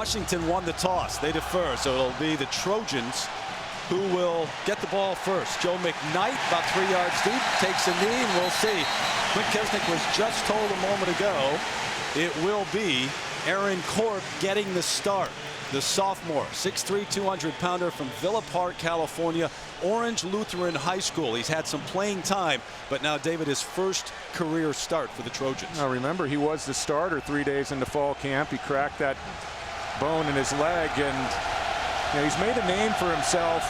Washington won the toss. They defer, so it'll be the Trojans who will get the ball first. Joe McKnight, about 3 yards deep, takes a knee, and we'll see. Clint Kesnick was just told a moment ago it will be Aaron Korb getting the start. The sophomore, 6'3", 200-pounder from Villa Park, California, Orange Lutheran High School. He's had some playing time, but now, David, his first career start for the Trojans. Now remember, he was the starter 3 days into fall camp. He cracked that bone in his leg, and he's made a name for himself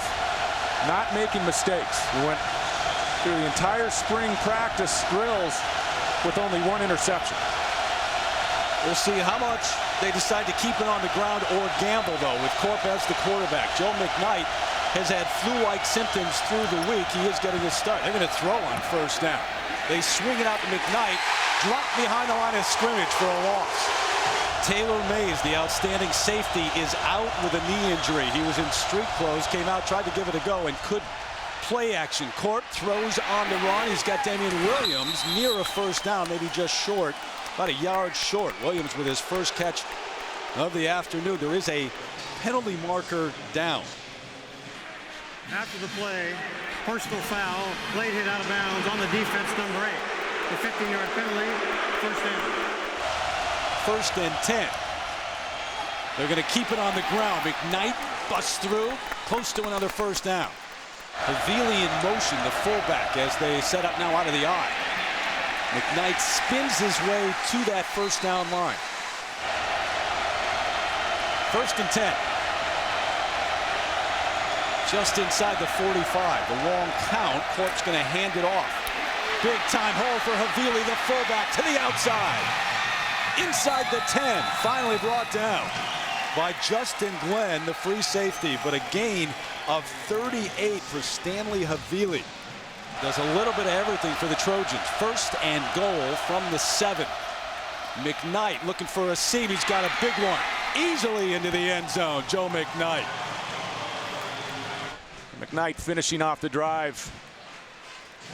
not making mistakes. He went through the entire spring practice drills with only 1 interception. We'll see how much they decide to keep it on the ground or gamble, though, with Korp as the quarterback. Joe McKnight has had flu-like symptoms through the week. He is getting a start. They're going to throw on first down. They swing it out to McKnight, drop behind the line of scrimmage for a loss. Taylor Mays, the outstanding safety, is out with a knee injury. He was in street clothes, came out, tried to give it a go, and could play action. Korp throws on the run. He's got Damian Williams near a first down, maybe just short. About a yard short. Williams with his first catch of the afternoon. There is a penalty marker down. After the play, personal foul, late hit out of bounds on the defense, number 8. The 15-yard penalty, first down. 1st and 10. They're going to keep it on the ground. McKnight busts through, close to another first down. Havili in motion, the fullback, as they set up now out of the eye. McKnight spins his way to that first down line. 1st and 10. Just inside the 45. The long count. Korp's going to hand it off. Big time hole for Havili, the fullback, to the outside. Inside the 10. Finally brought down by Justin Glenn, the free safety, but a gain of 38 for Stanley Havili. Does a little bit of everything for the Trojans. 1st and goal from the 7. McKnight looking for a seam. He's got a big one. Easily into the end zone. Joe McKnight. McKnight finishing off the drive.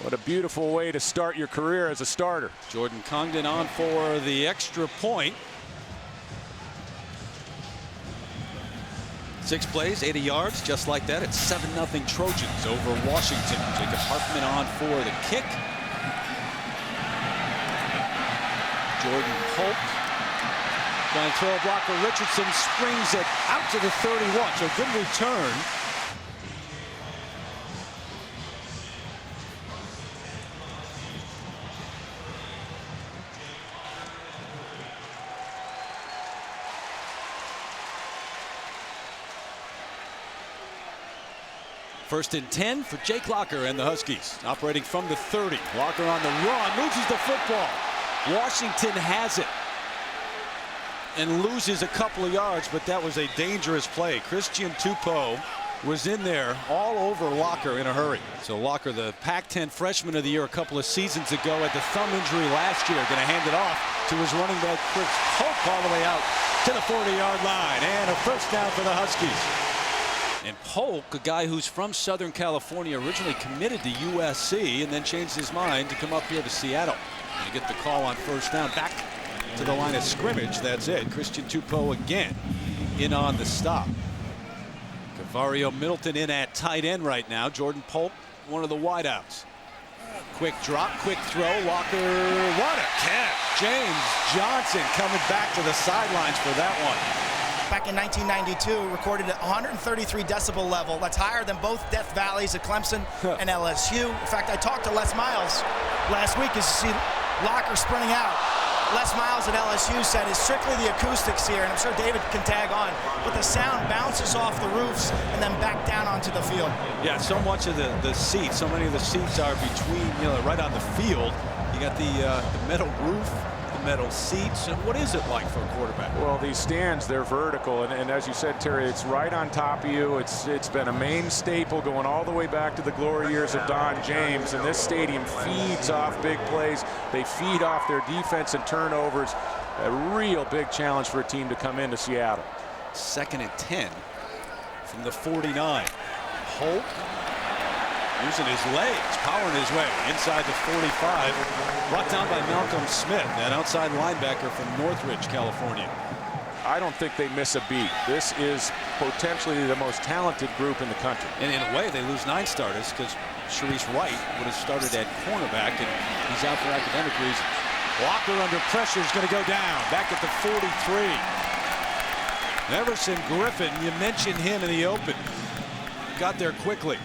What a beautiful way to start your career as a starter. Jordan Congdon on for the extra point. 6 plays, 80 yards, just like that. It's 7-0 Trojans over Washington. Jacob Hartman on for the kick. Jordan Polk trying to throw a block for Richardson, springs it out to the 31. So good return. First and 10 for Jake Locker and the Huskies. Operating from the 30. Locker on the run, loses the football. Washington has it and loses a couple of yards, but that was a dangerous play. Christian Tupou was in there all over Locker in a hurry. So Locker, the Pac-10 freshman of the year a couple of seasons ago, had the thumb injury last year. Going to hand it off to his running back, Chris Polk, all the way out to the 40-yard line. And a first down for the Huskies. And Polk, a guy who's from Southern California, originally committed to USC and then changed his mind to come up here to Seattle. And get the call on first down back to the line of scrimmage. That's it. Christian Tupou again in on the stop. Cavario Middleton in at tight end right now. Jordan Polk, one of the wideouts. Quick drop, quick throw. Locker, what a catch. James Johnson coming back to the sidelines for that one. Back in 1992, recorded at 133 decibel level. That's higher than both Death Valleys at Clemson and LSU. In fact, I talked to Les Miles last week as you see Locker sprinting out. Les Miles at LSU said it's strictly the acoustics here, and I'm sure David can tag on, but the sound bounces off the roofs and then back down onto the field. Yeah, so much of the seats, so many of the seats are between, right on the field. You got the metal roof, the metal seats. And what is it like for a quarterback? Well, these stands, they're vertical, and as you said, Terry, it's right on top of you. It's been a main staple going all the way back to the glory years of Don James, and this stadium feeds off big plays. They feed off their defense and turnovers. A real big challenge for a team to come into Seattle. 2nd and 10 from the 49. Holt using his legs, powering his way inside the 45. Brought down by Malcolm Smith, an outside linebacker from Northridge, California. I don't think they miss a beat. This is potentially the most talented group in the country. And in a way, they lose 9 starters because Sharice Wright would have started at cornerback, and he's out for academic reasons. Walker under pressure is going to go down. Back at the 43. Everson Griffin, you mentioned him in the open. Got there quickly.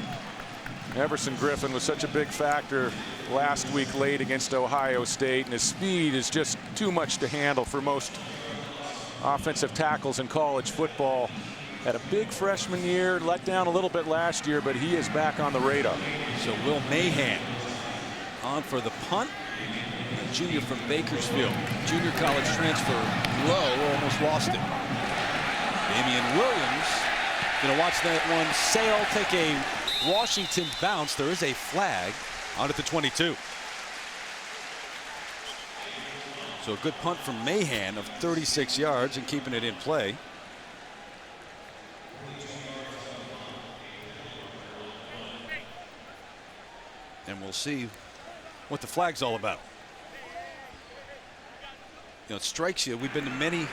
Everson Griffin was such a big factor last week late against Ohio State, and his speed is just too much to handle for most offensive tackles in college football. Had a big freshman year, let down a little bit last year, but he is back on the radar. So Will Mahan on for the punt. A junior from Bakersfield. Junior college transfer. Low almost lost it. Damian Williams going to watch that one sail, take a Washington bounce. There is a flag on at the 22. So a good punt from Mahan of 36 yards and keeping it in play. And we'll see what the flag's all about. You know, it strikes you. We've been to many.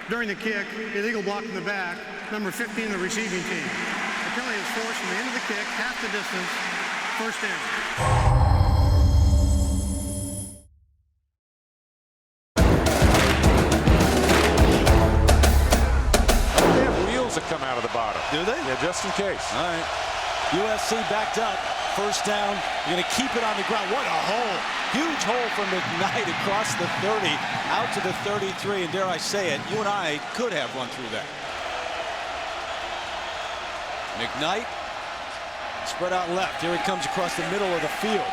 During the kick, illegal block in the back, number 15, the receiving team. The penalty is forced from the end of the kick, half the distance, first down. They have wheels that come out of the bottom. Do they? Yeah, just in case. All right. USC backed up. First down. You're going to keep it on the ground. What a hole. Huge hole from McKnight across the 30, out to the 33. And dare I say it, you and I could have run through that. McKnight spread out left. Here he comes across the middle of the field.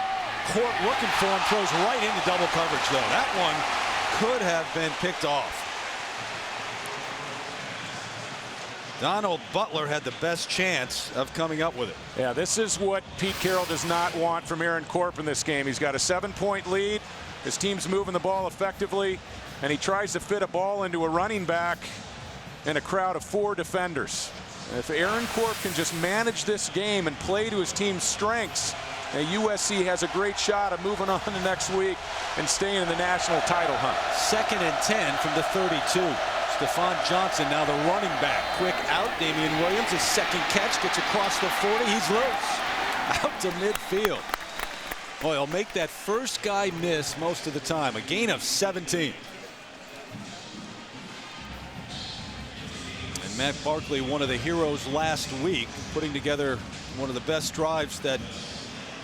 Court looking for him, throws right into double coverage, though. That one could have been picked off. Donald Butler had the best chance of coming up with it. Yeah, this is what Pete Carroll does not want from Aaron Corp in this game. He's got a 7-point lead. His team's moving the ball effectively, and he tries to fit a ball into a running back in a crowd of 4 defenders. And if Aaron Corp can just manage this game and play to his team's strengths, USC has a great shot of moving on to next week and staying in the national title hunt. 2nd and 10 from the 32. Stephon Johnson now the running back. Quick out. Damian Williams, his second catch, gets across the 40. He's loose. Out to midfield. Boy, he'll make that first guy miss most of the time. A gain of 17. And Matt Barkley, one of the heroes last week, putting together one of the best drives that,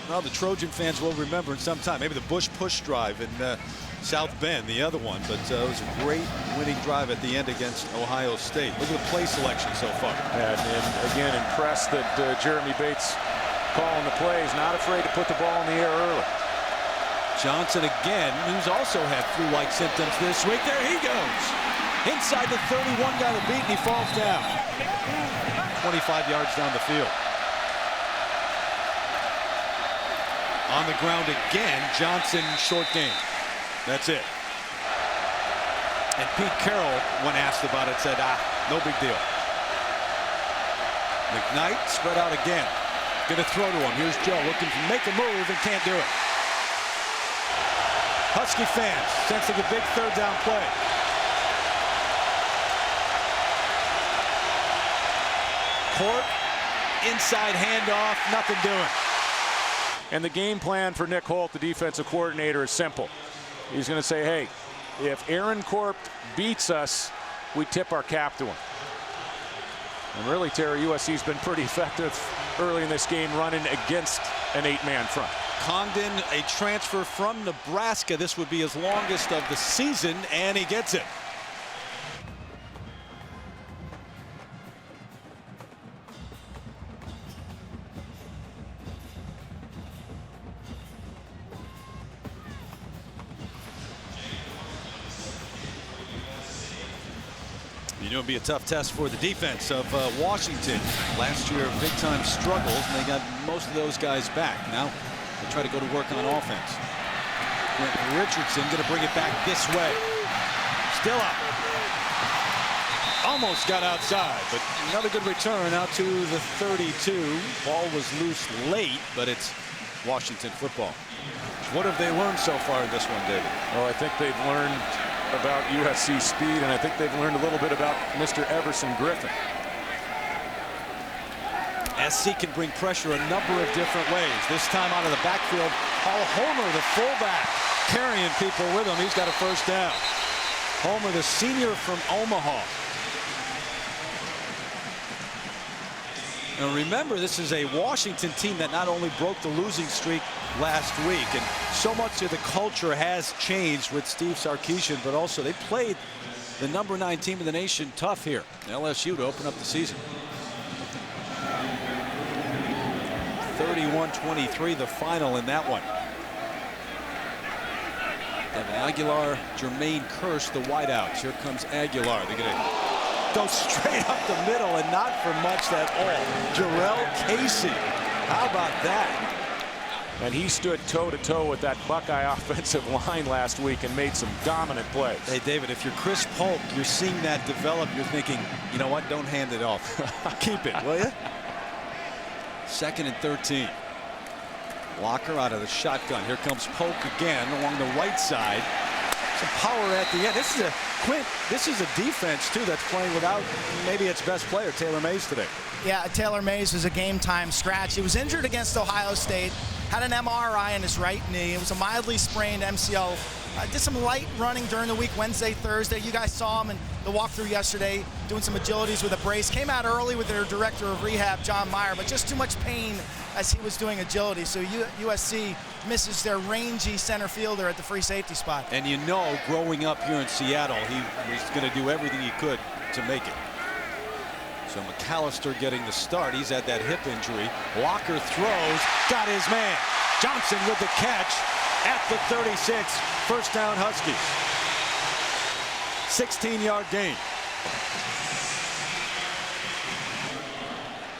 well, the Trojan fans will remember in some time. Maybe the Bush push drive in South Bend, the other one, but it was a great winning drive at the end against Ohio State. Look at the play selection so far. And again, impressed that Jeremy Bates calling the plays, not afraid to put the ball in the air early. Johnson again, who's also had flu-like symptoms this week. There he goes. Inside the 31, got a beat, and he falls down. 25 yards down the field. On the ground again, Johnson, short game. That's it. And Pete Carroll, when asked about it, said, no big deal. McKnight spread out again. Going to throw to him. Here's Joe looking to make a move and can't do it. Husky fans sensing a big 3rd down play. Court, inside handoff, nothing doing. And the game plan for Nick Holt, the defensive coordinator, is simple. He's going to say, hey, if Aaron Corp beats us, we tip our cap to him. And really, Terry, USC's been pretty effective early in this game running against an 8-man front. Congdon, a transfer from Nebraska. This would be his longest of the season, and he gets it. You know, it'd be a tough test for the defense of Washington. Last year, big-time struggles, and they got most of those guys back. Now they try to go to work on offense. Quentin Richardson going to bring it back this way. Still up. Almost got outside, but another good return out to the 32. Ball was loose late, but it's Washington football. What have they learned so far in this one, David? Well, I think they've learned about USC speed, and I think they've learned a little bit about Mr. Everson Griffin. SC can bring pressure a number of different ways. This time out of the backfield, Paul Homer, the fullback, carrying people with him. He's got a first down. Homer, the senior from Omaha. Now remember, this is a Washington team that not only broke the losing streak last week, and so much of the culture has changed with Steve Sarkisian, but also they played the #9 team in the nation tough here, LSU, to open up the season. 31-23 the final in that one. Devin Aguilar, Jermaine Kearse, the wideouts. Here comes Aguilar. They're going to go straight up the middle, and not for much at all. Jarrell Casey. How about that? And he stood toe-to-toe with that Buckeye offensive line last week and made some dominant plays. Hey, David, if you're Chris Polk, you're seeing that develop. You're thinking, you know what? Don't hand it off. Keep it, will you? 2nd and 13. Locker out of the shotgun. Here comes Polk again along the right side. Some power at the end. This is a defense too that's playing without maybe its best player, Taylor Mays, today. Yeah, Taylor Mays was a game-time scratch. He was injured against Ohio State, had an MRI in his right knee. It was a mildly sprained MCL. Did some light running during the week, Wednesday, Thursday. You guys saw him in the walkthrough yesterday, doing some agilities with a brace. Came out early with their director of rehab, John Meyer, but just too much pain as he was doing agility. So USC misses their rangy center fielder at the free safety spot. And you know, growing up here in Seattle, he was going to do everything he could to make it. So McAllister getting the start. He's had that hip injury. Locker throws, got his man. Johnson with the catch at the 36. First down, Huskies. 16-yard gain.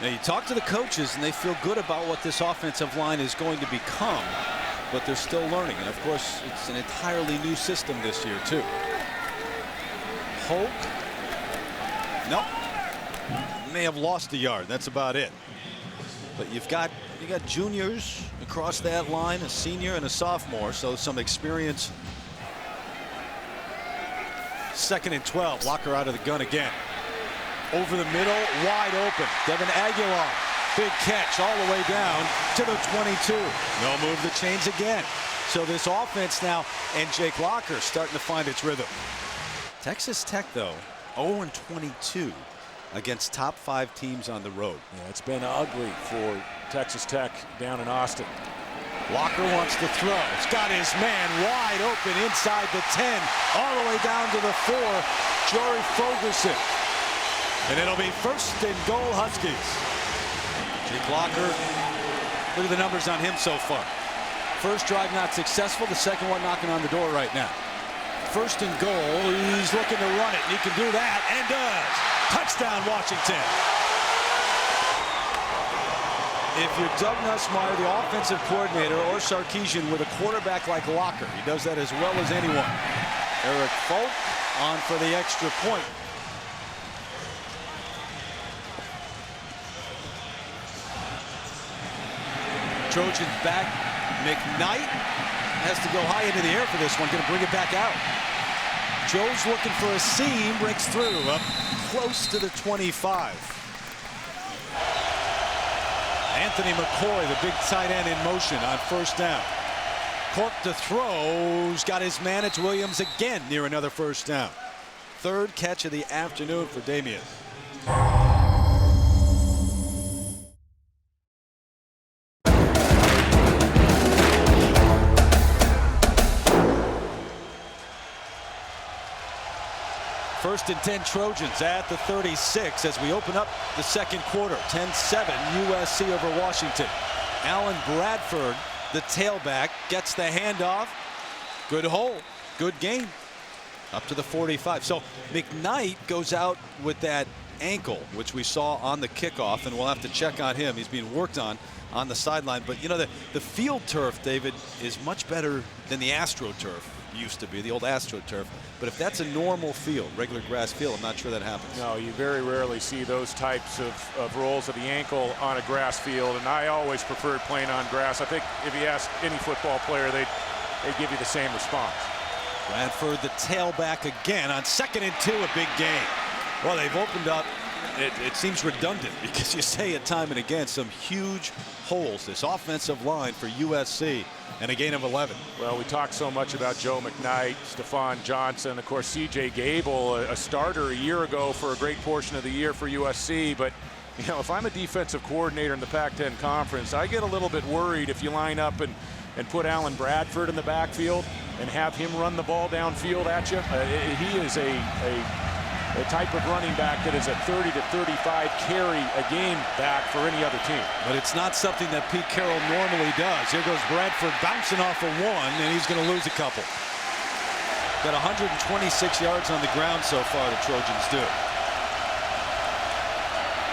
Now you talk to the coaches and they feel good about what this offensive line is going to become, but they're still learning. And of course, it's an entirely new system this year too. Holt. Nope. May have lost a yard. That's about it. But you got juniors across that line, a senior and a sophomore, so some experience. 2nd and 12. Locker out of the gun again. Over the middle, wide open. Devin Aguilar, big catch all the way down to the 22. No, move the chains again. So this offense now, and Jake Locker starting to find its rhythm. Texas Tech, though, 0-22 against top 5 teams on the road. Yeah, it's been ugly for Texas Tech down in Austin. Locker wants to throw. He's got his man wide open inside the 10, all the way down to the 4. Jory Fogerson. And it'll be 1st and goal, Huskies. Jake Locker, look at the numbers on him so far. First drive not successful, the second one knocking on the door right now. 1st and goal, he's looking to run it, and he can do that, and does. Touchdown, Washington. If you're Doug Nussmeier, the offensive coordinator, or Sarkisian with a quarterback like Locker, he does that as well as anyone. Erik Folk on for the extra point. Trojans back. McKnight has to go high into the air for this one. Going to bring it back out. Joe's looking for a seam. Breaks through up close to the 25. Anthony McCoy, the big tight end, in motion on 1st down. Cork to throw. He's got his man. It's Williams again near another 1st down. 3rd catch of the afternoon for Damian. First and 10 Trojans at the 36 as we open up the 2nd quarter. 10-7 USC over Washington. Alan Bradford, the tailback, gets the handoff. Good hold, good gain. Up to the 45. So McKnight goes out with that ankle, which we saw on the kickoff, and we'll have to check on him. He's being worked on the sideline. But you know, the field turf, David, is much better than the AstroTurf used to be, the old AstroTurf. But if that's a normal field, regular grass field, I'm not sure that happens. No, you very rarely see those types of rolls of the ankle on a grass field, and I always preferred playing on grass. I think if you ask any football player, they'd give you the same response. Bradford, the tailback again on 2nd and 2, a big gain. Well, they've opened up. It seems redundant because you say it time and again, some huge holes. This offensive line for USC, and a gain of 11. Well, we talked so much about Joe McKnight, Stephon Johnson, of course, C.J. Gable, a starter a year ago for a great portion of the year for USC. But, you know, if I'm a defensive coordinator in the Pac-10 Conference, I get a little bit worried if you line up and put Alan Bradford in the backfield and have him run the ball downfield at you. He is a type of running back that is a 30 to 35 carry a game back for any other team. But it's not something that Pete Carroll normally does. Here goes Bradford bouncing off of one, and he's going to lose a couple. Got 126 yards on the ground so far, the Trojans do.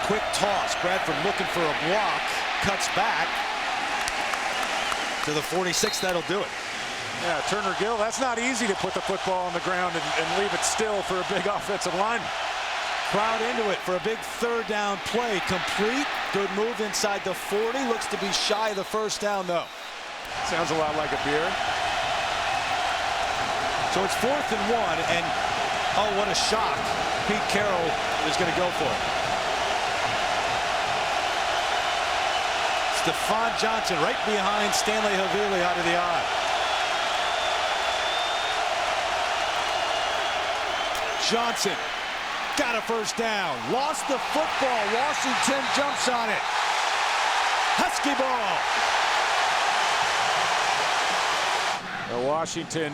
Quick toss. Bradford looking for a block. Cuts back to the 46. That'll do it. Yeah, Turner Gill, that's not easy to put the football on the ground and leave it still for a big offensive lineman. Crowd into it for a big 3rd down play. Complete. Good move inside the 40. Looks to be shy of the 1st down, though. Sounds a lot like a beer. So it's 4th and 1, and oh, what a shock. Pete Carroll is going to go for it. Stephon Johnson right behind Stanley Havili out of the eye. Johnson got a 1st down. Lost the football. Washington jumps on it. Husky ball. Well, Washington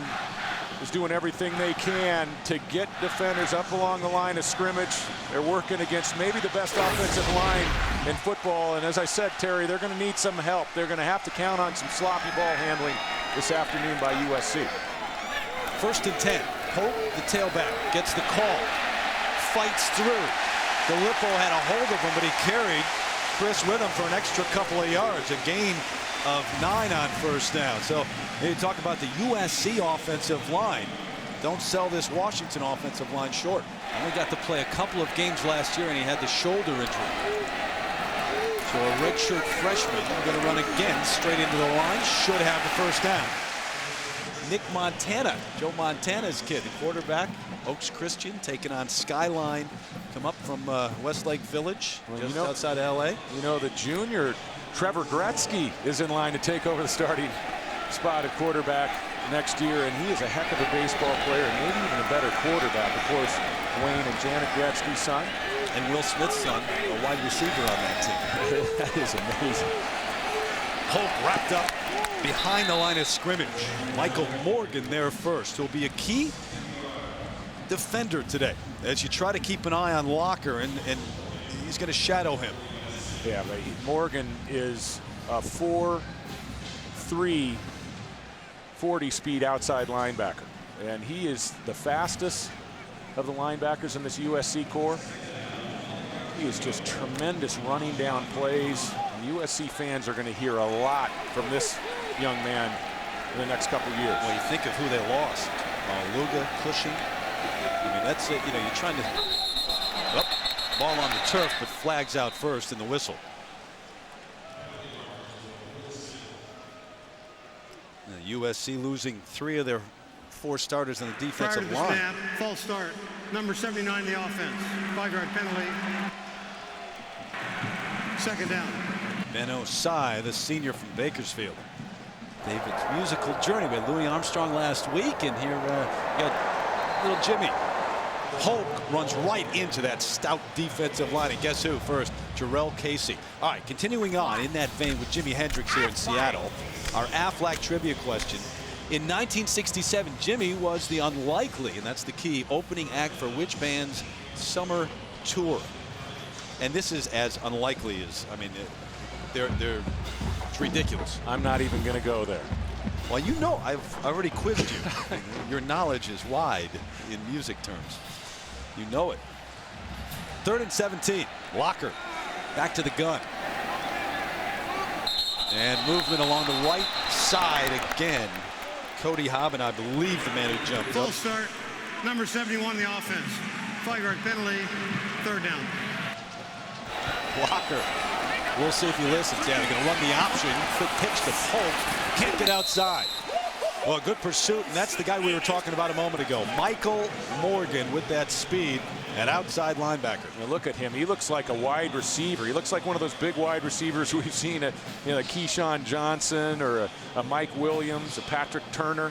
is doing everything they can to get defenders up along the line of scrimmage. They're working against maybe the best offensive line in football. And as I said, Terry, they're going to need some help. They're going to have to count on some sloppy ball handling this afternoon by USC. 1st and 10. Hope, the tailback, gets the call. Fights through. Gallipo had a hold of him, but he carried Chris with him for an extra couple of yards. A gain of 9 on 1st down. So you talk about the USC offensive line. Don't sell this Washington offensive line short. Only got to play a couple of games last year, and he had the shoulder injury. So a redshirt freshman going to run again straight into the line. Should have the 1st down. Nick Montana, Joe Montana's kid, the quarterback, Oaks Christian, taking on Skyline, come up from Westlake Village, just outside of LA. You know, the junior Trevor Gretzky is in line to take over the starting spot at quarterback next year, and he is a heck of a baseball player, and maybe even a better quarterback. Of course, Wayne and Janet Gretzky's son. And Will Smith's son, a wide receiver on that team. That is amazing. Hope wrapped up behind the line of scrimmage. Michael Morgan there first. He'll be a key defender today as you try to keep an eye on Locker, and he's going to shadow him. Yeah, but Morgan is a 4'3", 40-speed outside linebacker, and he is the fastest of the linebackers in this USC core. He is just tremendous running down plays. And USC fans are going to hear a lot from this young man in the next couple of years. Well, you think of who they lost. Luga, Cushing. I mean, that's it. You know, you're trying to... Oh, ball on the turf, but flags out first in the whistle. USC losing 3 of their 4 starters on the defensive line. Snap, false start. Number 79 the offense. 5-yard penalty. 2nd down. Ben Osai, the senior from Bakersfield. David's musical journey. We had Louis Armstrong last week, and here you got little Jimmy. Hoke runs right into that stout defensive line, and guess who first? Jarrell Casey. All right, continuing on in that vein with Jimi Hendrix here in Seattle. Our Aflac trivia question. In 1967, Jimmy was the unlikely, and that's the key, opening act for which band's summer tour? And this is as unlikely as, I mean, it's ridiculous. I'm not even going to go there. Well, you know, I've already quizzed you. Your knowledge is wide in music terms. You know it. 3rd and 17. Locker back to the gun. And movement along the right side again. Cody Hobbin, I believe, the man who jumped Full up. start. Number 71 the offense. 5-yard penalty. 3rd down. Locker. We'll see if he listens. Yeah, they're going to run the option. Quick pitch to Polk. Can't get outside. Well, good pursuit, and that's the guy we were talking about a moment ago. Michael Morgan with that speed at outside linebacker. Now look at him. He looks like a wide receiver. He looks like one of those big wide receivers we've seen at, you know, Keyshawn Johnson or a Mike Williams, a Patrick Turner.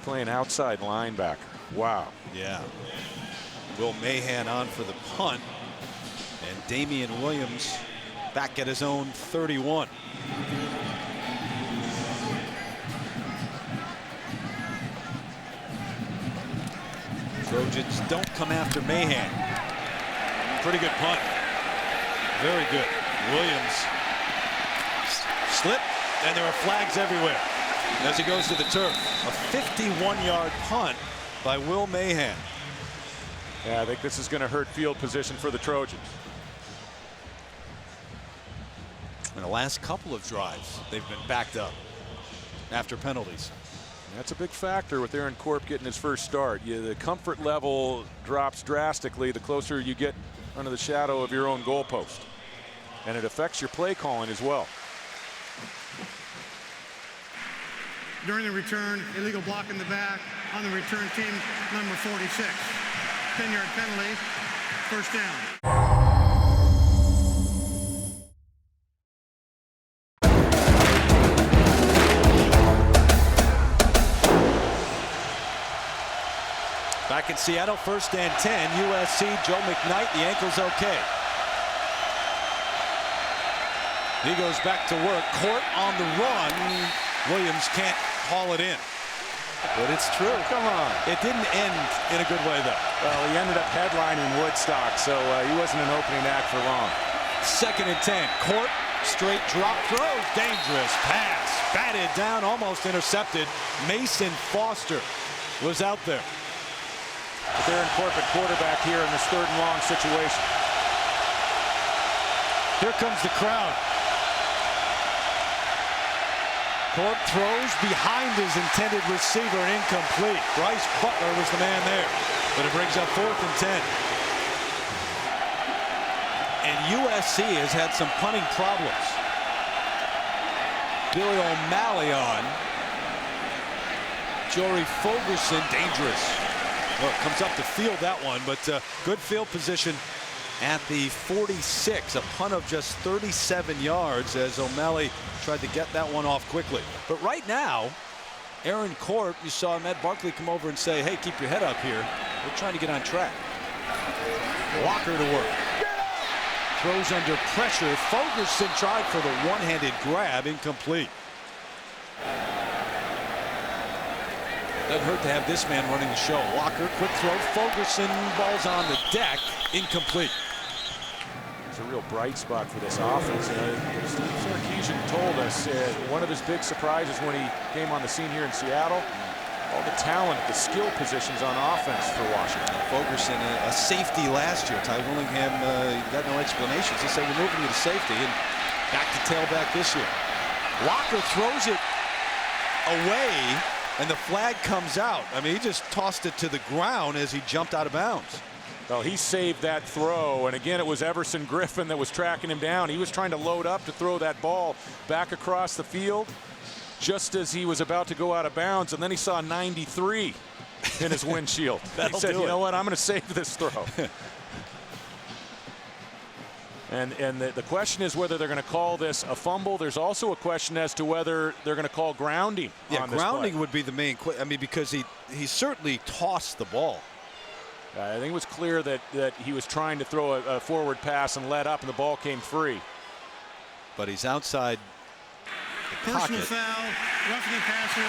Playing outside linebacker. Wow. Yeah. Will Mahan on for the punt. And Damian Williams back at his own 31. Trojans don't come after Mahan. Pretty good punt. Very good. Williams slip, and there are flags everywhere as he goes to the turf. A 51-yard punt by Will Mahan. Yeah, I think this is going to hurt field position for the Trojans. In the last couple of drives, they've been backed up after penalties. That's a big factor with Erik Folk getting his first start. The comfort level drops drastically the closer you get under the shadow of your own goalpost. And it affects your play calling as well. During the return, illegal block in the back on the return team, number 46. 10-yard penalty, first down. Back in Seattle, 1st and 10. USC, Joe McKnight, the ankle's okay. He goes back to work. Court on the run. Williams can't haul it in. But it's true. Come on. It didn't end in a good way, though. Well, he ended up headlining Woodstock, so he wasn't an opening act for long. 2nd and 10. Court, straight drop throw. Dangerous pass. Batted down, almost intercepted. Mason Foster was out there. But they're in corporate quarterback here in this 3rd and long situation. Here comes the crowd. Court throws behind his intended receiver and incomplete. Bryce Butler was the man there, but it brings up 4th and 10. And USC has had some punting problems. Billy O'Malley on. Jory Fogerson, dangerous. Well, comes up to field that one, but good field position at the 46. A punt of just 37 yards as O'Malley tried to get that one off quickly. But right now, Erik Folk, you saw Matt Barkley come over and say, hey, keep your head up here. We're trying to get on track. Walker to work. Throws under pressure. Fogerson tried for the one-handed grab, incomplete. Doesn't hurt to have this man running the show. Walker, quick throw. Fogerson, ball's on the deck, incomplete. It's a real bright spot for this offense. Steve Sarkisian told us one of his big surprises when he came on the scene here in Seattle, all the talent at the skill positions on offense for Washington. Fogerson, a safety last year. Ty Willingham got no explanations. He said, we're moving you to safety, and back to tailback this year. Walker throws it away, and the flag comes out. I mean, he just tossed it to the ground as he jumped out of bounds. Well, he saved that throw, and again, it was Everson Griffin that was tracking him down. He was trying to load up to throw that ball back across the field just as he was about to go out of bounds, and then he saw 93 in his windshield. He said, you know what, I'm going to save this throw. And the question is whether they're going to call this a fumble. There's also a question as to whether they're going to call grounding. Yeah, on this grounding play. would be the main question. I mean, because he certainly tossed the ball. I think it was clear that he was trying to throw a forward pass and let up, and the ball came free. But he's outside the pocket. Personal foul, roughing the passer,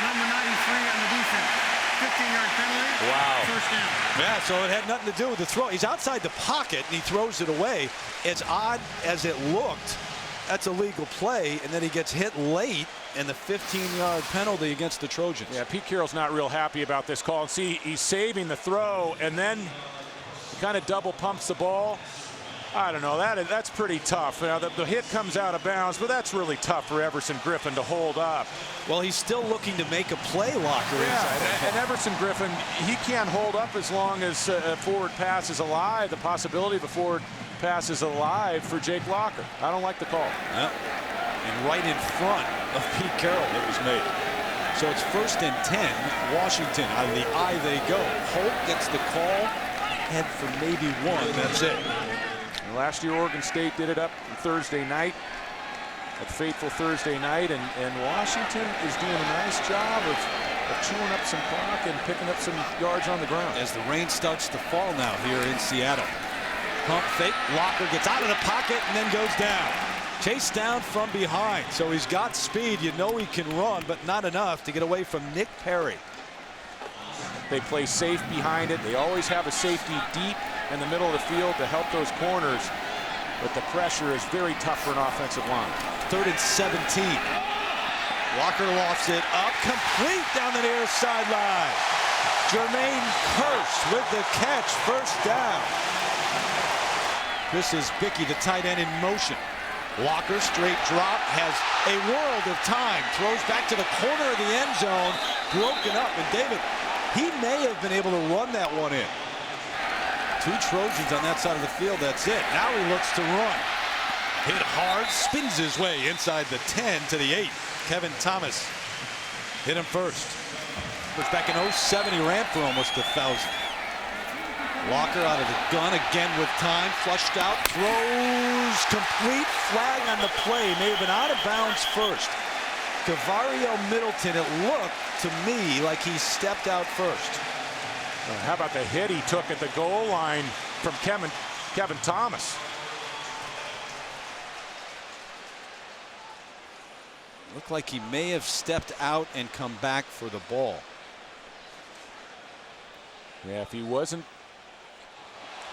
number 93 on the defense. 15-yard penalty. Wow. First down. Yeah, so it had nothing to do with the throw. He's outside the pocket, and he throws it away. As odd as it looked, that's a legal play, and then he gets hit late, and the 15-yard penalty against the Trojans. Yeah, Pete Carroll's not real happy about this call. See, he's saving the throw, and then he kind of double pumps the ball. I don't know, that's pretty tough. Now, the hit comes out of bounds, but that's really tough for Everson Griffin to hold up. Well, he's still looking to make a play, Locker. Yeah, and Everson Griffin, he can't hold up as long as a forward pass is alive. The possibility of a forward pass is alive for Jake Locker. I don't like the call. Yeah. And right in front of Pete Carroll it was made. So it's 1st and 10. Washington out of the I they go. Holt gets the call. Head for maybe one. That's it. And last year Oregon State did it up Thursday night. A fateful Thursday night, and Washington is doing a nice job of chewing up some clock and picking up some yards on the ground. As the rain starts to fall now here in Seattle. Pump fake. Locker gets out of the pocket and then goes down. Chased down from behind. So he's got speed. You know he can run, but not enough to get away from Nick Perry. They play safe behind it. They always have a safety deep in the middle of the field to help those corners. But the pressure is very tough for an offensive line. 3rd and 17. Walker lofts it up, complete down the near sideline. Jermaine Kearse with the catch, 1st down. This is Bickey, the tight end, in motion. Walker, straight drop, has a world of time. Throws back to the corner of the end zone, broken up. And David, he may have been able to run that one in. 2 Trojans on that side of the field, that's it. Now he looks to run. Hit hard, spins his way inside the 10 to the 8. Kevin Thomas hit him first. Was back in 07, he ran for almost 1,000. Walker out of the gun again with time, flushed out, throws, complete, flag on the play. May have been out of bounds first. Cavario Middleton, it looked to me like he stepped out first. How about the hit he took at the goal line from Kevin Thomas? Looked like he may have stepped out and come back for the ball. Yeah, if he wasn't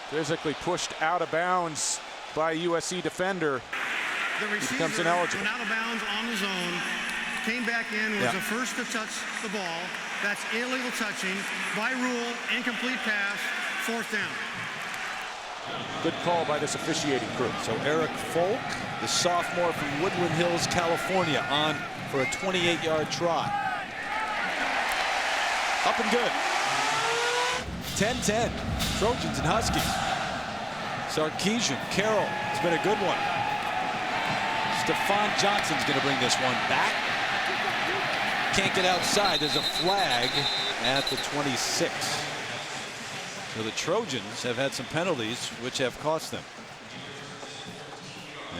physically pushed out of bounds by a USC defender, The he receiver becomes ineligible. went out of bounds on his own, came back in, was the first to touch the ball. That's illegal touching. By rule, incomplete pass, 4th down. Good call by this officiating crew. So Erik Folk, the sophomore from Woodland Hills, California, on for a 28-yard try. Up and good. 10-10. Trojans and Huskies. Sarkisian, Carroll, it's been a good one. Stephon Johnson's going to bring this one back. Can't get outside. There's a flag at the 26. So the Trojans have had some penalties which have cost them.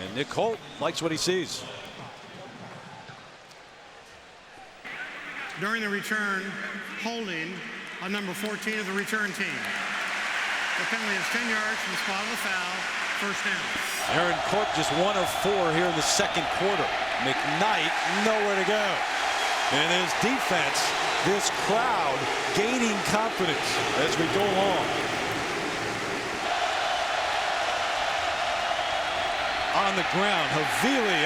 And Nick Holt likes what he sees. During the return, holding on number 14 of the return team. The penalty is 10 yards from the spot of the foul, 1st down. Aaron Corp just 1 of 4 here in the 2nd quarter. McKnight nowhere to go. And his defense, this crowd gaining confidence as we go along. On the ground, Havili,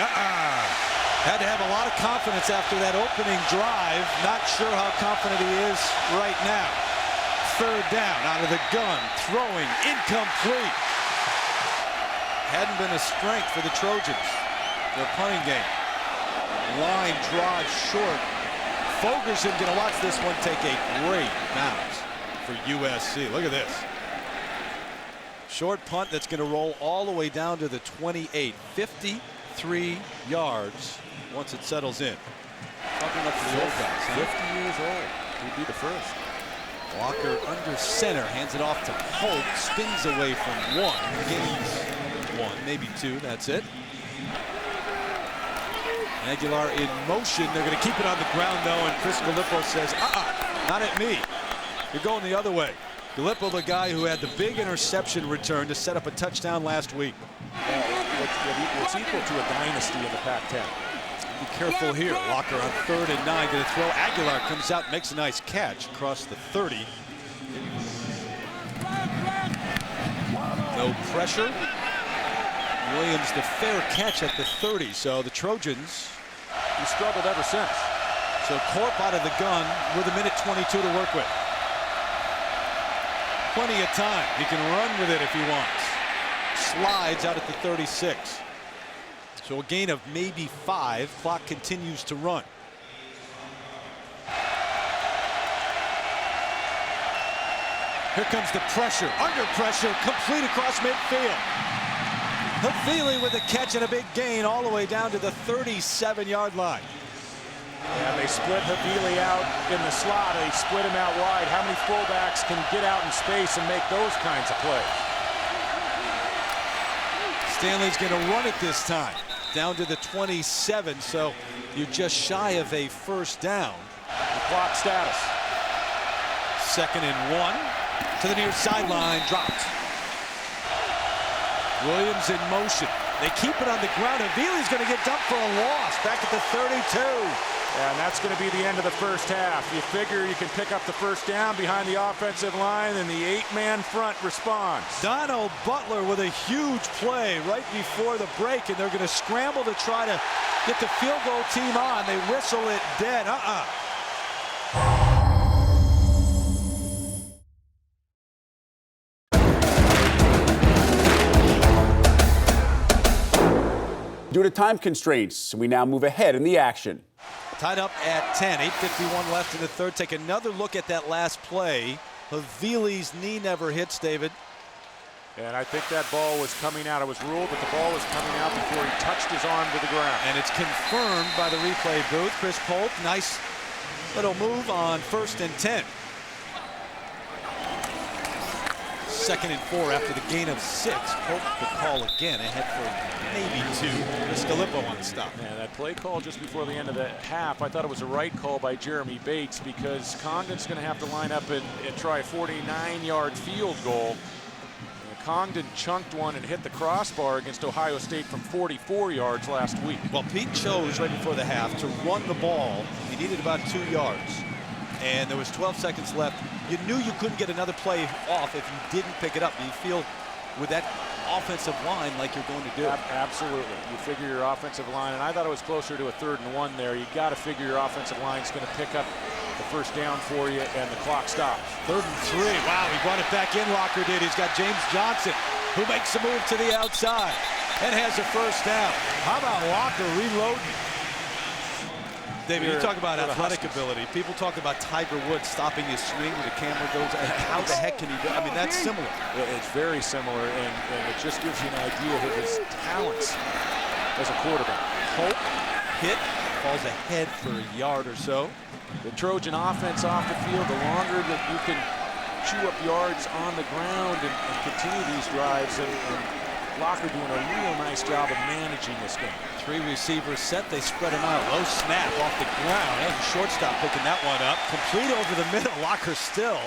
had to have a lot of confidence after that opening drive. Not sure how confident he is right now. 3rd down, out of the gun, throwing, incomplete. Hadn't been a strength for the Trojans. Their punting game. Line drive short. Fogerson going to watch this one take a great bounce for USC. Look at this. Short punt that's going to roll all the way down to the 28. 53 yards once it settles in. Talking up to the old guys. 50 years old. He'd be the first. Walker under center, hands it off to Holt, spins away from 1, gains 1, maybe 2, that's it. Aguilar in motion. They're going to keep it on the ground, though, and Chris Gallipo says, not at me. You're going the other way. Gallipo, the guy who had the big interception return to set up a touchdown last week. It's equal to a dynasty in the Pac-10. Be careful here. Walker on 3rd and 9. Going to throw. Aguilar comes out, makes a nice catch across the 30. No pressure. Williams the fair catch at the 30. So the Trojans, He struggled ever since. so Corp out of the gun with 1:22 to work with. Plenty of time. He can run with it if he wants. Slides out at the 36. So a gain of maybe 5. Clock continues to run. Here comes the pressure. Under pressure. Complete across midfield. Havili with a catch and a big gain all the way down to the 37-yard line. And they split Havili out in the slot. They split him out wide. How many fullbacks can get out in space and make those kinds of plays? Stanley's going to run it this time. Down to the 27, so you're just shy of a first down. The clock status. 2nd and 1. To the near sideline, dropped. Williams in motion. They keep it on the ground. Havili's going to get dumped for a loss. Back at the 32. And that's going to be the end of the first half. You figure you can pick up the first down behind the offensive line, and the 8-man front responds. Donald Butler with a huge play right before the break, and they're going to scramble to try to get the field goal team on. They whistle it dead. Due to time constraints, we now move ahead in the action. Tied up at 10, 8:51 left in the third. Take another look at that last play. Havili's knee never hits, David. And I think that ball was coming out. It was ruled that the ball was coming out before he touched his arm to the ground. And it's confirmed by the replay booth. Chris Polk, nice little move on 1st and 10. 2nd and 4 after the gain of 6. Polk the call again, ahead for maybe 2. Scalippo on the stop. Yeah, that play call just before the end of the half, I thought it was a right call by Jeremy Bates, because Congdon's going to have to line up and try a 49-yard field goal. Congdon chunked one and hit the crossbar against Ohio State from 44 yards last week. Well, Pete chose right before the half to run the ball. He needed about 2 yards. And there was 12 seconds left. You knew you couldn't get another play off if you didn't pick it up. You feel with that offensive line like you're going to do. Absolutely. You figure your offensive line, and I thought it was closer to a 3rd and 1 there. You got to figure your offensive line's going to pick up the first down for you, and the clock stops. 3rd and 3. Wow, he brought it back in. Locker did. He's got James Johnson, who makes a move to the outside and has a first down. How about Locker reloading? David, you talk about athletic ability. People talk about Tiger Woods stopping his swing when the camera goes. How the heck can he do? I mean, that's similar. It's very similar, and it just gives you an idea of his talents as a quarterback. Hope hit, falls ahead for a yard or so. The Trojan offense off the field, the longer that you can chew up yards on the ground and continue these drives, and Locker doing a real nice job of managing this game. 3 receivers set, they spread him out. Low snap off the ground. That was a shortstop picking that one up. Complete over the middle. Locker still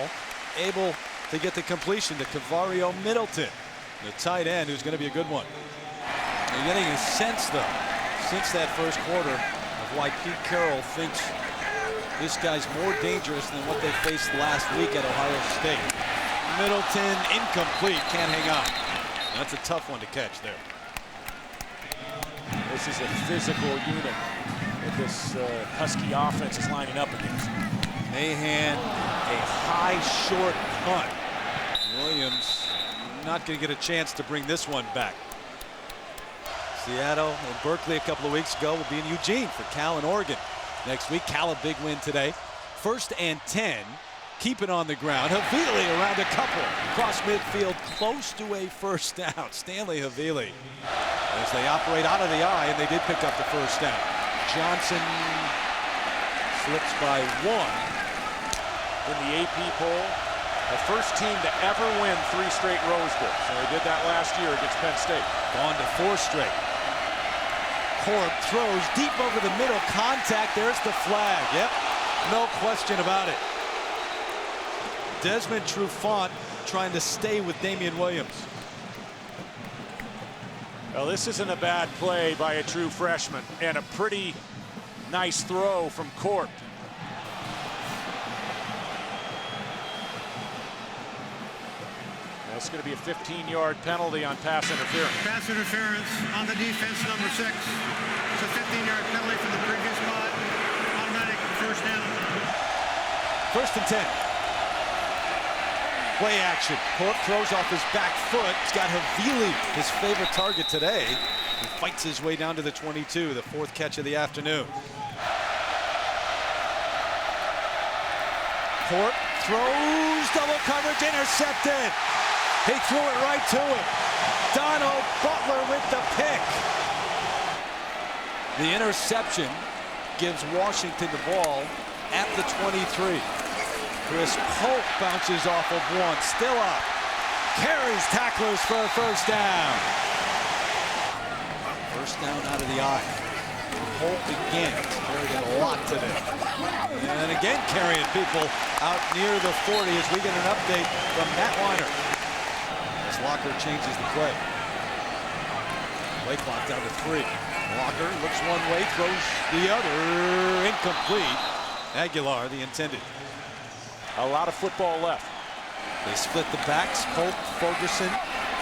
able to get the completion to Cavario Middleton, the tight end, who's going to be a good one. You're getting a sense, though, since that first quarter, of why Pete Carroll thinks this guy's more dangerous than what they faced last week at Ohio State. Middleton incomplete, can't hang on. That's a tough one to catch there. This is a physical unit that this Husky offense is lining up against. Mahan, a high short punt. Williams not going to get a chance to bring this one back. Seattle and Berkeley a couple of weeks ago will be in Eugene for Cal and Oregon. Next week, Cal a big win today. 1st and 10. Keep it on the ground. Havili around a couple. Across midfield, close to a first down. Stanley Havili. As they operate out of the eye, and they did pick up the first down. Johnson slips by 1. In the AP poll, the first team to ever win 3 straight Rose Bowls. So they did that last year against Penn State. Gone to 4 straight. Corp throws deep over the middle. Contact. There's the flag. Yep. No question about it. Desmond Trufant trying to stay with Damian Williams. Well, this isn't a bad play by a true freshman, and a pretty nice throw from Corp. That's going to be a 15-yard penalty on pass interference. Pass interference on the defense, number 6. It's a 15-yard penalty from the previous spot. Automatic first down. 1st and 10. Play action. Corp throws off his back foot. He's got Havili, his favorite target today. He fights his way down to the 22, the 4th catch of the afternoon. Corp throws, double coverage, intercepted. He threw it right to him. Donald Butler with the pick. The interception gives Washington the ball at the 23. Chris Polk bounces off of one, still up. Carries tacklers for a first down. First down out of the eye. Polk again, carried it a lot today. And again carrying people out near the 40 as we get an update from Matt Weiner. As Locker changes the play. Play clock down to 3. Locker looks one way, throws the other, incomplete. Aguilar, the intended. A lot of football left. They split the backs. Polk, Ferguson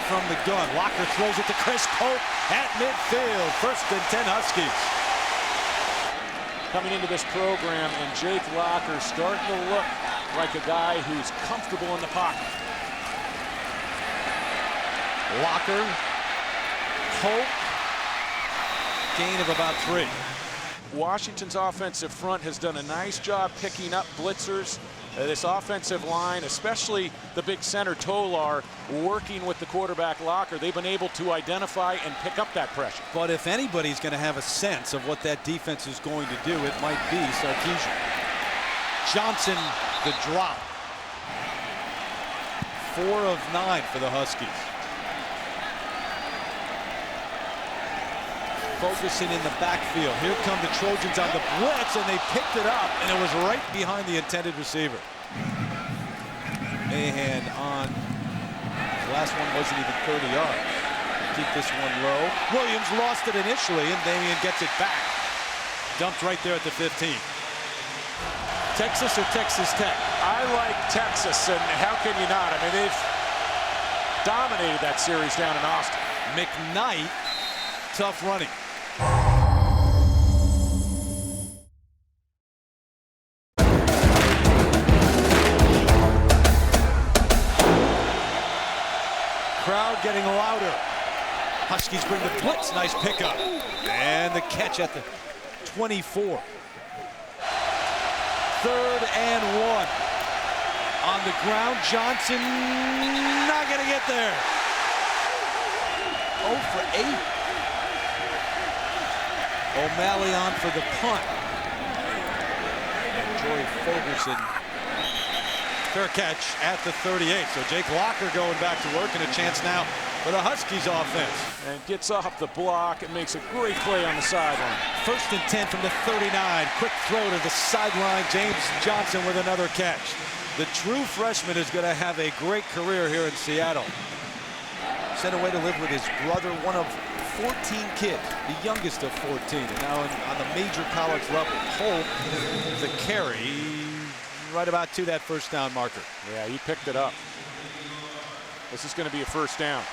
from the gun. Locker throws it to Chris Polk at midfield. 1st and 10 Huskies. Coming into this program, and Jake Locker starting to look like a guy who's comfortable in the pocket. Locker, Polk, gain of about 3. Washington's offensive front has done a nice job picking up blitzers. This offensive line, especially the big center Tolar, working with the quarterback Locker, they've been able to identify and pick up that pressure. But if anybody's going to have a sense of what that defense is going to do, it might be Sarkisian. Johnson, the drop. 4 of 9 for the Huskies. Focusing in the backfield. Here come the Trojans on the blitz, and they picked it up, and it was right behind the intended receiver. Mahan on. The last one wasn't even 30 yards. Keep this one low. Williams lost it initially, and Damian gets it back. Dumped right there at the 15. Texas or Texas Tech? I like Texas, and how can you not? I mean, they've dominated that series down in Austin. McKnight, tough running. Crowd getting louder. Huskies bring the blitz. Nice pickup. And the catch at the 24. 3rd and 1. On the ground, Johnson not going to get there. 0 for 8. O'Malley on for the punt. And Joey Ferguson. Fair catch at the 38. So Jake Locker going back to work, and a chance now for the Huskies offense. And gets off the block and makes a great play on the sideline. 1st and 10 from the 39. Quick throw to the sideline. James Johnson with another catch. The true freshman is going to have a great career here in Seattle. Sent away to live with his brother, one of 14 kids, the youngest of 14, and now on the major college level. Holt, the carry, right about to that first down marker. Yeah, he picked it up. This is going to be a first down.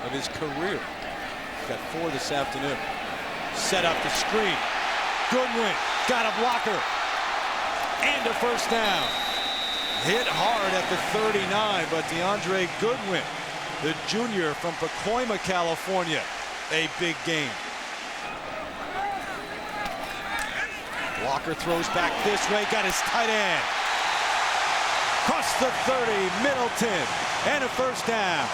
Of his career. He's got 4 this afternoon. Set up the screen. Goodwin got a blocker. And a first down. Hit hard at the 39, but DeAndre Goodwin, the junior from Pacoima, California, a big game. Walker throws back this way, got his tight end. Across the 30, Middleton, and a first down.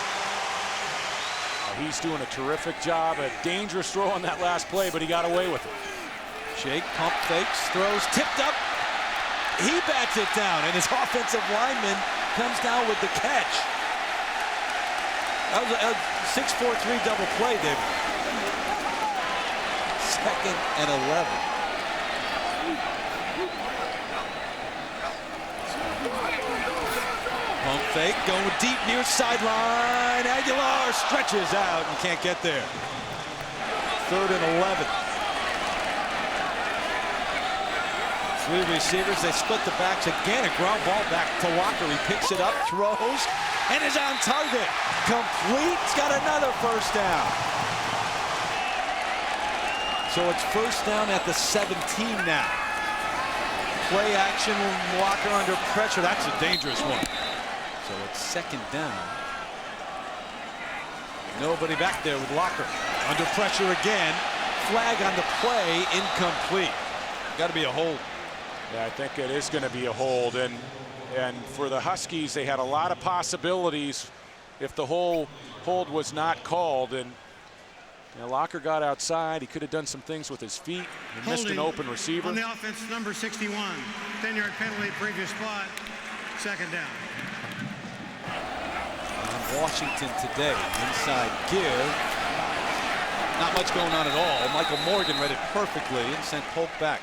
He's doing a terrific job, a dangerous throw on that last play, but he got away with it. Shake, pump fakes, throws, tipped up. He bats it down, and his offensive lineman comes down with the catch. That was a 6-4-3 double play, David. 2nd and 11. Pump fake, going deep near sideline. Aguilar stretches out and can't get there. 3rd and 11. 3 receivers, they split the backs again. A ground ball back to Locker. He picks it up, throws, and is on target. Complete. He's got another first down. So it's first down at the 17 now. Play action, Locker under pressure. That's a dangerous one. So it's 2nd down. Nobody back there with Locker. Under pressure again. Flag on the play, incomplete. Got to be a hold. Yeah, I think it is going to be a hold. And for the Huskies, they had a lot of possibilities if the whole hold was not called. And Now, Locker got outside. He could have done some things with his feet. He missed an open receiver. On the offense, number 61. 10-yard penalty, previous spot, second down. On Washington today, inside give. Not much going on at all. Michael Morgan read it perfectly and sent Folk back.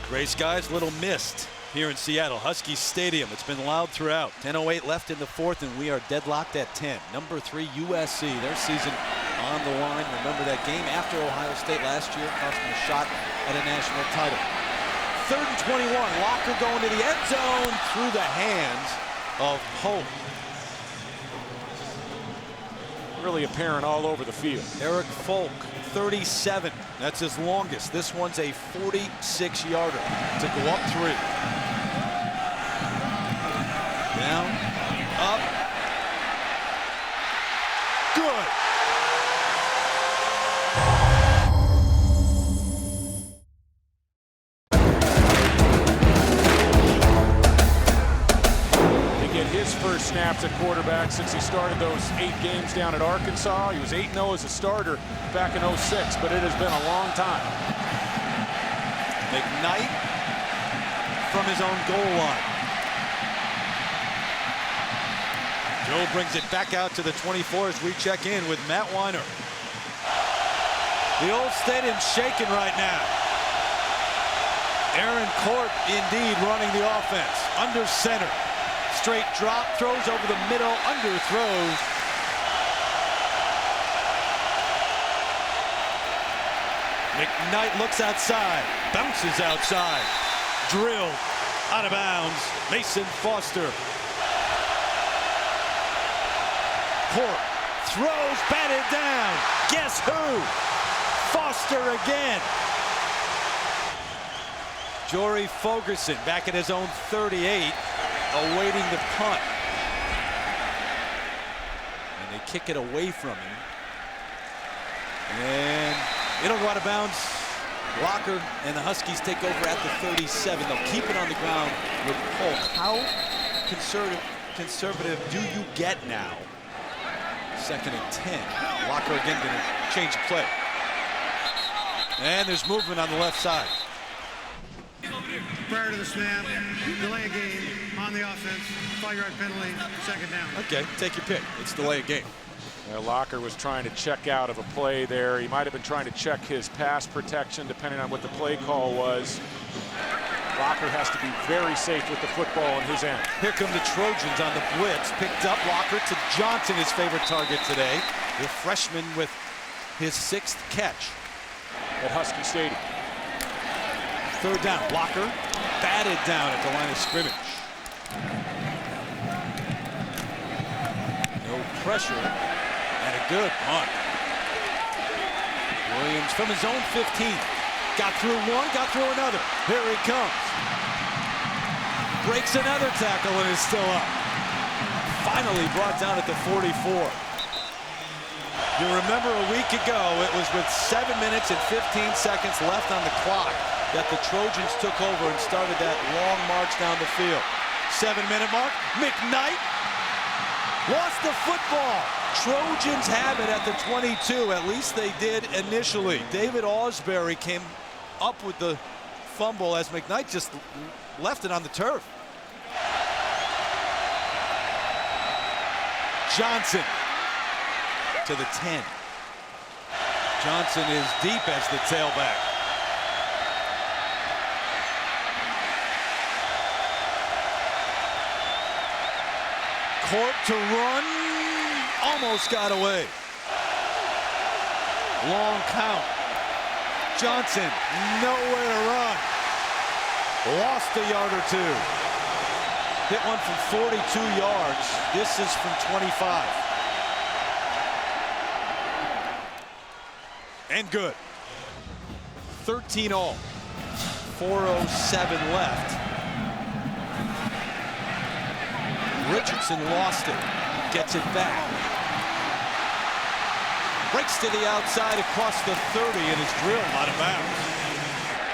Gray skies, little mist here in Seattle. Huskies Stadium. It's been loud throughout. 10:08 left in the fourth, and we are deadlocked at 10. Number 3 USC. Their season on the line. Remember that game after Ohio State last year, cost them a shot at a national title. 3rd and 21. Locker going to the end zone through the hands of Hope. Really apparent all over the field. Erik Folk, 37. That's his longest. This one's a 46-yarder to go up 3. Down, up, good. His first snaps at quarterback since he started those 8 games down at Arkansas. He was 8-0 as a starter back in '06, but it has been a long time. McKnight from his own goal line. Joe brings it back out to the 24 as we check in with Matt Weiner. The old stadium's shaking right now. Aaron Court indeed running the offense. Under center. Straight drop, throws over the middle, underthrows. McKnight looks outside, bounces outside, drilled, out of bounds. Mason Foster. Court throws, batted down. Guess who? Foster again. Jory Fogerson back at his own 38. Awaiting the punt. And they kick it away from him. And it'll go out of bounds. Locker and the Huskies take over at the 37. They'll keep it on the ground with Folk. How conservative do you get now? 2nd and 10. Locker again going to change the play. And there's movement on the left side. Prior to the snap, delay a game on the offense, 5-yard penalty, second down. Okay, take your pick. It's delay a game. Locker was trying to check out of a play there. He might have been trying to check his pass protection, depending on what the play call was. Locker has to be very safe with the football in his end. Here come the Trojans on the blitz. Picked up Locker to Johnson, his favorite target today. The freshman with his 6th catch at Husky Stadium. 3rd down. Locker batted down at the line of scrimmage. No pressure and a good punt. Williams from his own 15. Got through one, got through another. Here he comes. Breaks another tackle and is still up. Finally brought down at the 44. You remember a week ago, it was with 7 minutes and 15 seconds left on the clock that the Trojans took over and started that long march down the field. 7-minute mark. McKnight lost the football. Trojans have it at the 22. At least they did initially. David Ausberry came up with the fumble as McKnight just left it on the turf. Johnson to the 10. Johnson is deep as the tailback. Court to run, almost got away. Long count. Johnson, nowhere to run. Lost a yard or 2. Hit one from 42 yards. This is from 25. And good. 13 all. 4:07 left. Richardson lost it. Gets it back. Breaks to the outside across the 30 and is drilled out of bounds.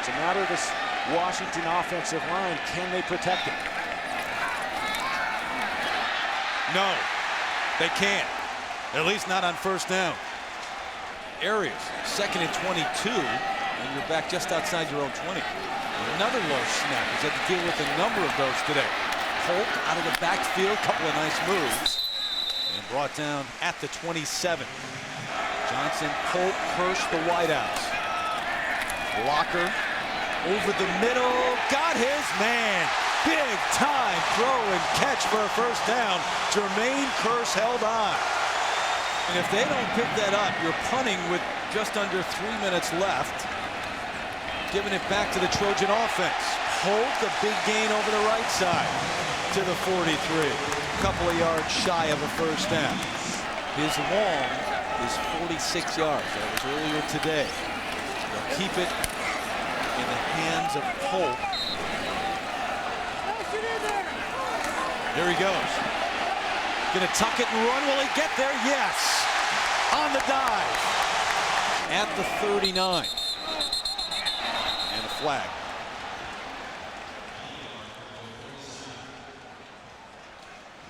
It's a matter of this Washington offensive line. Can they protect it? No, they can't. At least not on 1st down. areas. 2nd and 22, and you're back just outside your own 20. Another low snap. He's had to deal with a number of those today. Folk out of the backfield, couple of nice moves, and brought down at the 27. Johnson, Folk, Kirsch, the wideouts. Locker over the middle, got his man. Big time throw and catch for a first down. Jermaine Kirsch held on. And if they don't pick that up, you're punting with just under 3 minutes left. Giving it back to the Trojan offense. Holt, the big gain over the right side to the 43. A couple of yards shy of a first down. His long is 46 yards. That was earlier today. They'll keep it in the hands of Holt. There he goes. Gonna tuck it and run. Will he get there? Yes. On the dive. At the 39. And a flag.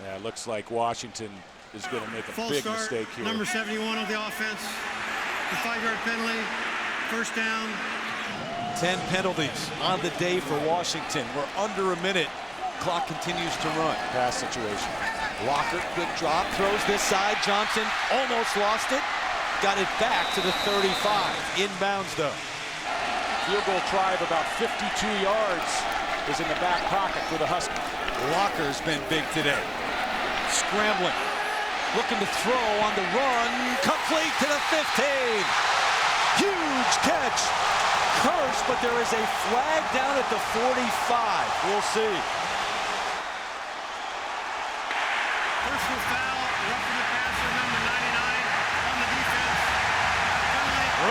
Yeah, it looks like Washington is going to make a False big start, mistake here. number 71 of the offense. The 5-yard penalty. First down. 10 penalties on the day for Washington. We're under a minute. Clock continues to run. Pass situation. Locker, quick drop, throws this side. Johnson almost lost it. Got it back to the 35. Inbounds though. Field goal try of about 52 yards is in the back pocket for the Huskies. Locker's been big today. Scrambling. Looking to throw on the run. Complete to the 15. Huge catch. Curse, but there is a flag down at the 45. We'll see. Personal foul, roughing the passer, number 99 on the defense.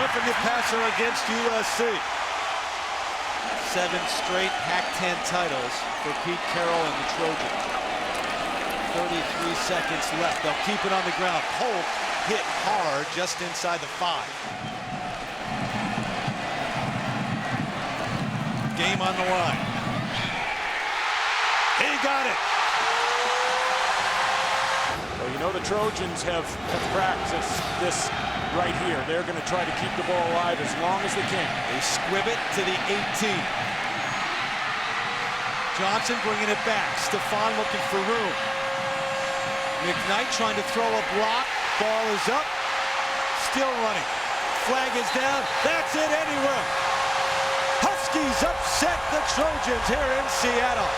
Roughing the passer against USC. 7 straight Pac-10 titles for Pete Carroll and the Trojans. 33 seconds left. They'll keep it on the ground. Polk hit hard just inside the 5. Game on the line. He got it. Well, you know the Trojans have practiced this right here. They're going to try to keep the ball alive as long as they can. They squib it to the 18. Johnson bringing it back. Stefan looking for room. McKnight trying to throw a block. Ball is up. Still running. Flag is down. That's it anyway. Huskies upset the Trojans here in Seattle.